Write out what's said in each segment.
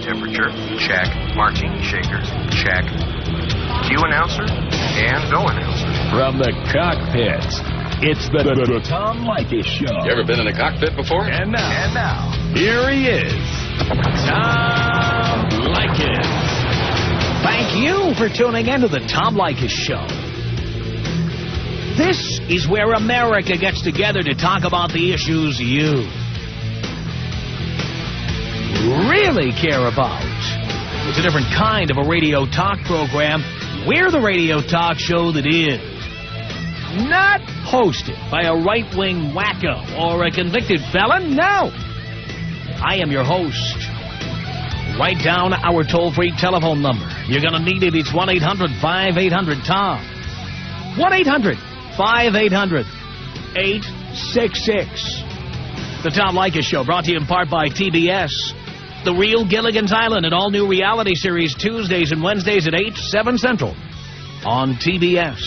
temperature? Check. Martini shaker? Check. Cue announcer? And go announcer. From the cockpit, it's the Tom Leykis Show. You ever been in a cockpit before? And now, here he is, Tom Leykis. Thank you for tuning in to the Tom Leykis Show. This is where America gets together to talk about the issues you really care about. It's a different kind of a radio talk program. We're the radio talk show that is not hosted by a right-wing wacko or a convicted felon. No. I am your host. Write down our toll-free telephone number. You're going to need it. It's 1-800-5800-TOM. 1-800-5800-866. The Tom Leykis Show, brought to you in part by TBS. The Real Gilligan's Island, an all-new reality series, Tuesdays and Wednesdays at 8, 7 Central on TBS.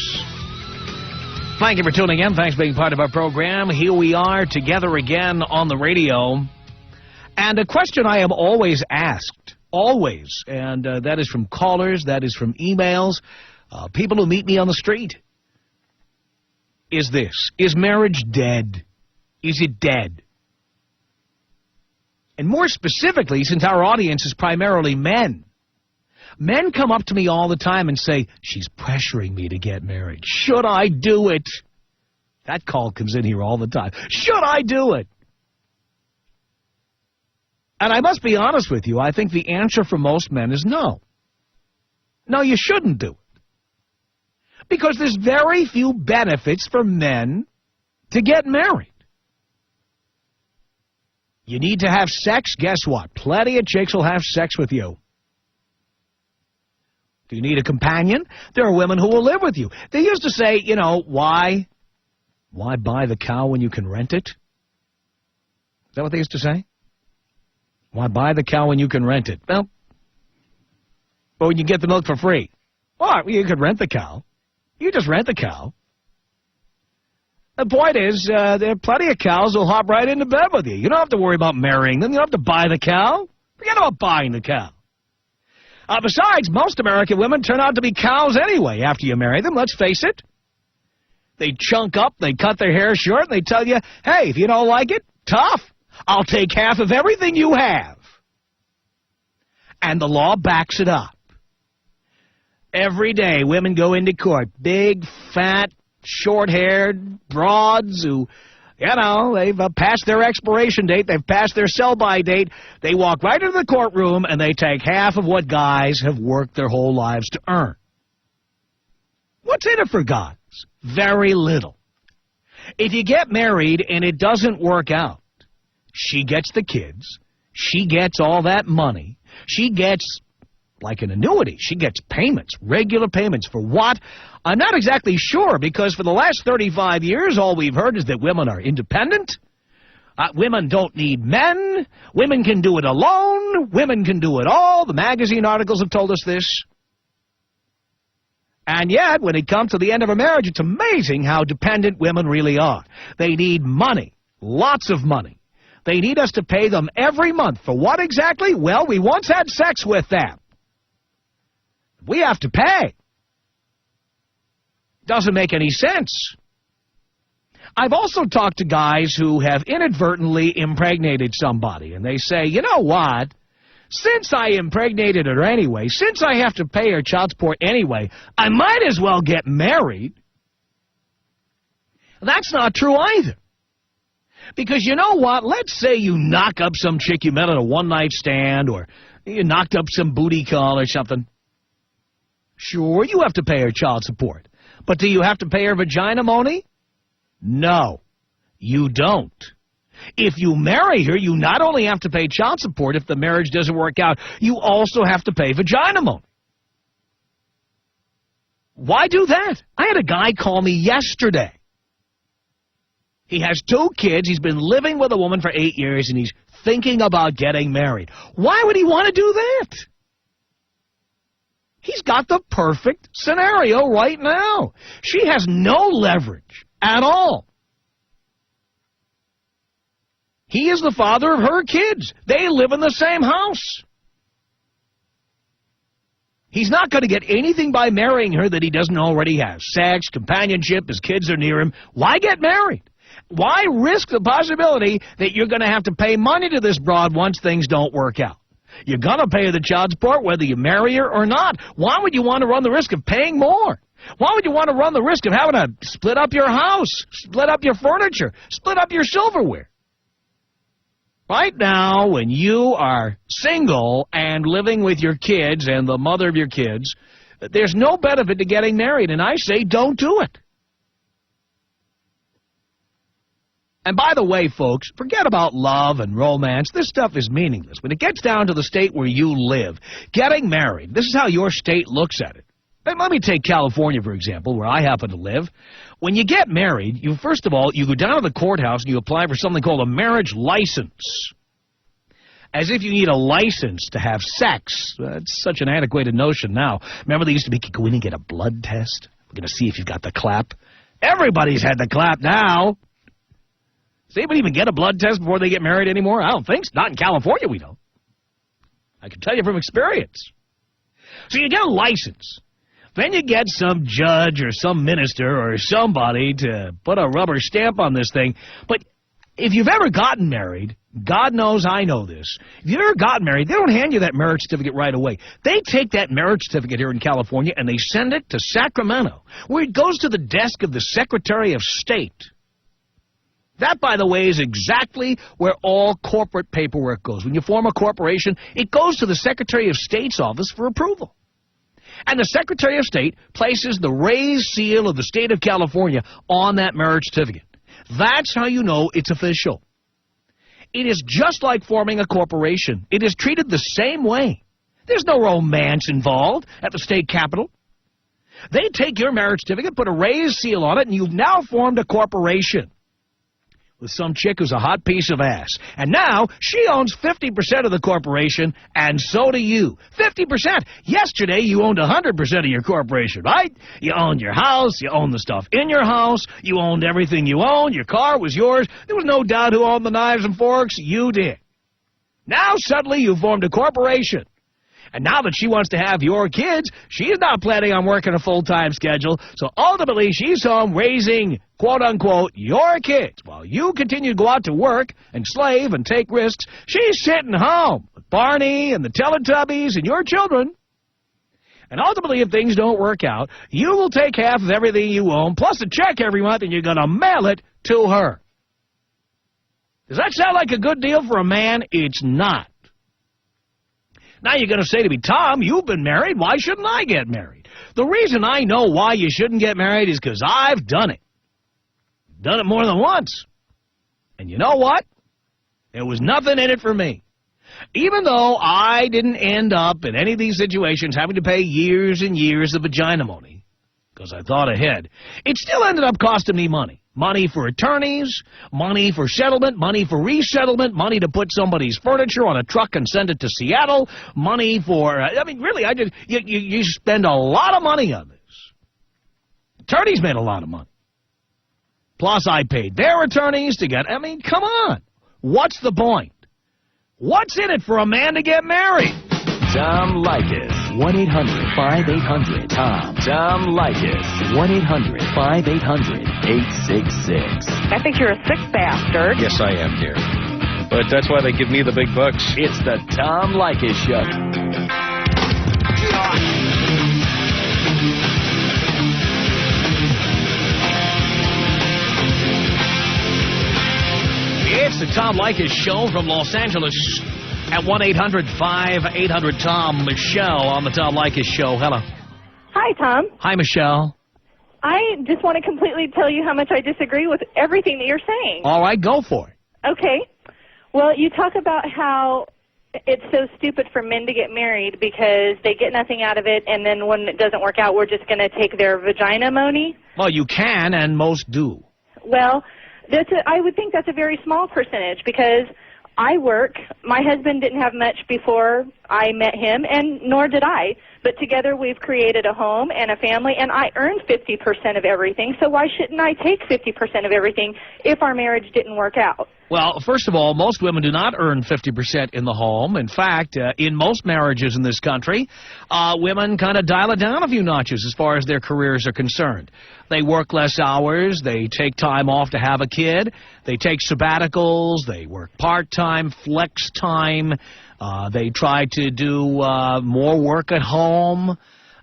Thank you for tuning in. Thanks for being part of our program. Here we are together again on the radio. And a question I am always asked, always, and that is from callers, that is from emails, people who meet me on the street, is this: is marriage dead? Is it dead? And more specifically, since our audience is primarily men, men come up to me all the time and say, she's pressuring me to get married. Should I do it? That call comes in here all the time. Should I do it? And I must be honest with you, I think the answer for most men is no. No, you shouldn't do it. Because there's very few benefits for men to get married. You need to have sex, guess what? Plenty of chicks will have sex with you. Do you need a companion? There are women who will live with you. They used to say, you know, why buy the cow when you can rent it? Is that what they used to say? Why buy the cow when you can rent it? Well, but when you get the milk for free. Well, you could rent the cow. You just rent the cow. The point is, there are plenty of cows who'll hop right into bed with you. You don't have to worry about marrying them. You don't have to buy the cow. Forget about buying the cow. Besides, most American women turn out to be cows anyway after you marry them. Let's face it. They chunk up, they cut their hair short, and they tell you, hey, if you don't like it, tough. I'll take half of everything you have. And the law backs it up. Every day, women go into court, big, fat, short-haired broads who, you know, they've passed their expiration date, they've passed their sell-by date. They walk right into the courtroom and they take half of what guys have worked their whole lives to earn. What's in it for guys? Very little. If you get married and it doesn't work out, she gets the kids, she gets all that money, she gets, like an annuity, she gets payments, regular payments. For what? I'm not exactly sure, because for the last 35 years, all we've heard is that women are independent. Women don't need men. Women can do it alone. Women can do it all. The magazine articles have told us this. And yet, when it comes to the end of a marriage, it's amazing how dependent women really are. They need money, lots of money. They need us to pay them every month. For what exactly? Well, we once had sex with them. We have to pay. Doesn't make any sense. I've also talked to guys who have inadvertently impregnated somebody, and they say, you know what? Since I impregnated her anyway, since I have to pay her child support anyway, I might as well get married. That's not true either. Because you know what? Let's say you knock up some chick you met at a one-night stand, or you knocked up some booty call or something. Sure, you have to pay her child support. But do you have to pay her vagina money? No, you don't. If you marry her, you not only have to pay child support if the marriage doesn't work out, you also have to pay vagina money. Why do that? I had a guy call me yesterday. He has 2 kids. He's been living with a woman for 8 years, and he's thinking about getting married. Why would he want to do that? He's got the perfect scenario right now. She has no leverage at all. He is the father of her kids. They live in the same house. He's not going to get anything by marrying her that he doesn't already have. Sex, companionship, his kids are near him. Why get married? Why risk the possibility that you're going to have to pay money to this broad once things don't work out? You're going to pay the child support whether you marry her or not. Why would you want to run the risk of paying more? Why would you want to run the risk of having to split up your house, split up your furniture, split up your silverware? Right now, when you are single and living with your kids and the mother of your kids, there's no benefit to getting married, and I say don't do it. And by the way, folks, forget about love and romance. This stuff is meaningless. When it gets down to the state where you live, getting married, this is how your state looks at it. And let me take California, for example, where I happen to live. When you get married, first of all, you go down to the courthouse and you apply for something called a marriage license. As if you need a license to have sex. That's such an antiquated notion now. Remember they used to go in and get a blood test? We're going to see if you've got the clap. Everybody's had the clap now. Does anybody even get a blood test before they get married anymore? I don't think so. Not in California, we don't. I can tell you from experience. So you get a license. Then you get some judge or some minister or somebody to put a rubber stamp on this thing. But if you've ever gotten married, God knows I know this. If you've ever gotten married, they don't hand you that marriage certificate right away. They take that marriage certificate here in California and they send it to Sacramento, where it goes to the desk of the Secretary of State. That, by the way, is exactly where all corporate paperwork goes. When you form a corporation, it goes to the Secretary of State's office for approval. And the Secretary of State places the raised seal of the state of California on that marriage certificate. That's how you know it's official. It is just like forming a corporation. It is treated the same way. There's no romance involved at the state capitol. They take your marriage certificate, put a raised seal on it, and you've now formed a corporation with some chick who's a hot piece of ass. And now she owns 50% of the corporation, and so do you. 50%. Yesterday you owned 100% of your corporation, right? You owned your house, you owned the stuff in your house, you owned everything you owned, your car was yours. There was no doubt who owned the knives and forks. You did. Now suddenly you formed a corporation. And now that she wants to have your kids, she's not planning on working a full-time schedule. So ultimately, she's home raising, quote-unquote, your kids. While you continue to go out to work and slave and take risks, she's sitting home with Barney and the Teletubbies and your children. And ultimately, if things don't work out, you will take half of everything you own, plus a check every month, and you're going to mail it to her. Does that sound like a good deal for a man? It's not. Now you're going to say to me, Tom, you've been married. Why shouldn't I get married? The reason I know why you shouldn't get married is because I've done it. Done it more than once. And you know what? There was nothing in it for me. Even though I didn't end up in any of these situations having to pay years and years of vagina money, because I thought ahead, it still ended up costing me money. Money for attorneys, money for settlement, money for resettlement, money to put somebody's furniture on a truck and send it to Seattle, money for, really, you spend a lot of money on this. Attorneys made a lot of money. Plus, I paid their attorneys to get, come on. What's the point? What's in it for a man to get married? Tom Leykis. 1-800-5800-TOM. Tom Leykis. 1-800-5800-866. I think you're a sick bastard. Yes, I am, dear. But that's why they give me the big bucks. It's the Tom Leykis Show. It's the Tom Leykis Show from Los Angeles at 1-800-5800-TOM. Michelle on the Tom Leykis Show. Hello. Hi, Tom. Hi, Michelle. I just want to completely tell you how much I disagree with everything that you're saying. All right, go for it. Okay. Well, you talk about how it's so stupid for men to get married because they get nothing out of it, and then when it doesn't work out, we're just going to take their vagina money. Well, you can, and most do. Well, I would think that's a very small percentage because I work. My husband didn't have much before I met him, and nor did I. but together we've created a home and a family, and I earn 50% of everything, so why shouldn't I take 50% of everything if our marriage didn't work out? Well, first of all, most women do not earn 50% in the home. In fact, in most marriages in this country, women kind of dial it down a few notches as far as their careers are concerned. They work less hours. They take time off to have a kid. They take sabbaticals. They work part-time, flex time. They try to do more work at home.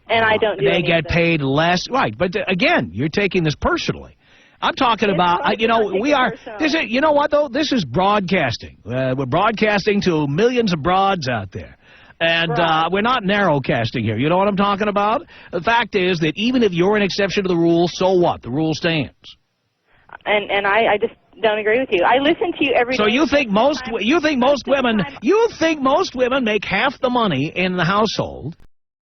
And I don't do They any get of that. paid less. Right, but again, you're taking this personally. I'm talking about, not we are, personal. this is, you know what, though? This is broadcasting. We're broadcasting to millions of broads out there. And Right. we're not narrowcasting here. You know what I'm talking about? The fact is that even if you're an exception to the rule, so what? The rule stands. And I just don't agree with you. I listen to you every day. So you think most women make half the money in the household